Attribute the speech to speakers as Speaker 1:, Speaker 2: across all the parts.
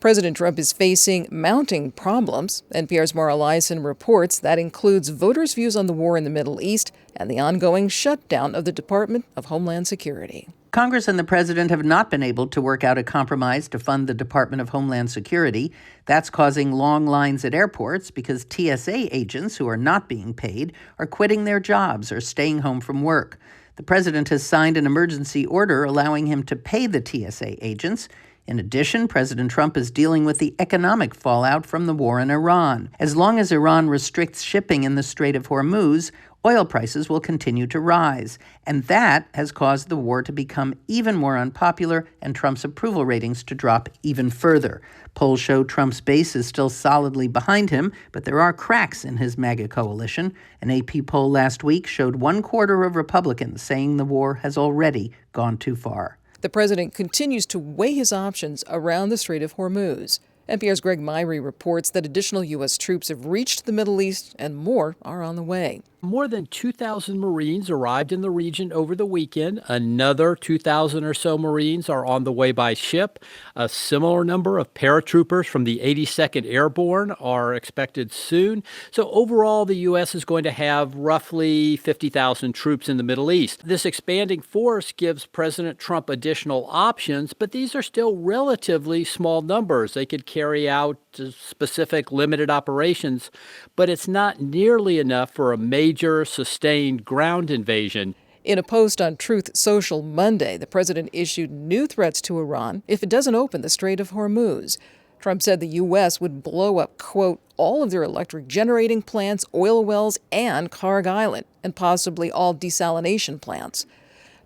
Speaker 1: President Trump is facing mounting problems. NPR's Mara Liasson reports that includes voters' views on the war in the Middle East and the ongoing shutdown of the Department of Homeland Security.
Speaker 2: Congress and the president have not been able to work out a compromise to fund the Department of Homeland Security. That's causing long lines at airports because TSA agents who are not being paid are quitting their jobs or staying home from work. The president has signed an emergency order allowing him to pay the TSA agents. In addition, President Trump is dealing with the economic fallout from the war in Iran. As long as Iran restricts shipping in the Strait of Hormuz, oil prices will continue to rise. And that has caused the war to become even more unpopular and Trump's approval ratings to drop even further. Polls show Trump's base is still solidly behind him, but there are cracks in his MAGA coalition. An AP poll last week showed 1/4 of Republicans saying the war has already gone too far.
Speaker 1: The president continues to weigh his options around the Strait of Hormuz. NPR's Greg Myrie reports that additional U.S. troops have reached the Middle East and more are on the way.
Speaker 3: More than 2,000 Marines arrived in the region over the weekend. Another 2,000 or so Marines are on the way by ship. A similar number of paratroopers from the 82nd Airborne are expected soon. So overall, the U.S. is going to have roughly 50,000 troops in the Middle East. This expanding force gives President Trump additional options, but these are still relatively small numbers. They could carry out specific limited operations, but it's not nearly enough for a major sustained ground invasion.
Speaker 1: In a post on Truth Social Monday, the president issued new threats to Iran if it doesn't open the Strait of Hormuz. Trump said the U.S. would blow up, quote, all of their electric generating plants, oil wells, and Kharg Island, and possibly all desalination plants.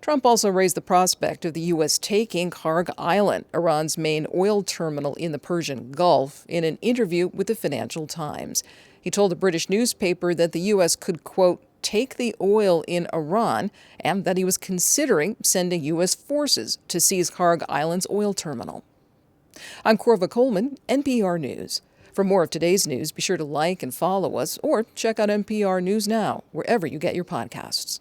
Speaker 1: Trump also raised the prospect of the U.S. taking Kharg Island, Iran's main oil terminal in the Persian Gulf, in an interview with the Financial Times. He told a British newspaper that the U.S. could, quote, take the oil in Iran, and that he was considering sending U.S. forces to seize Kharg Island's oil terminal. I'm Corva Coleman, NPR News. For more of today's news, be sure to like and follow us or check out NPR News Now, wherever you get your podcasts.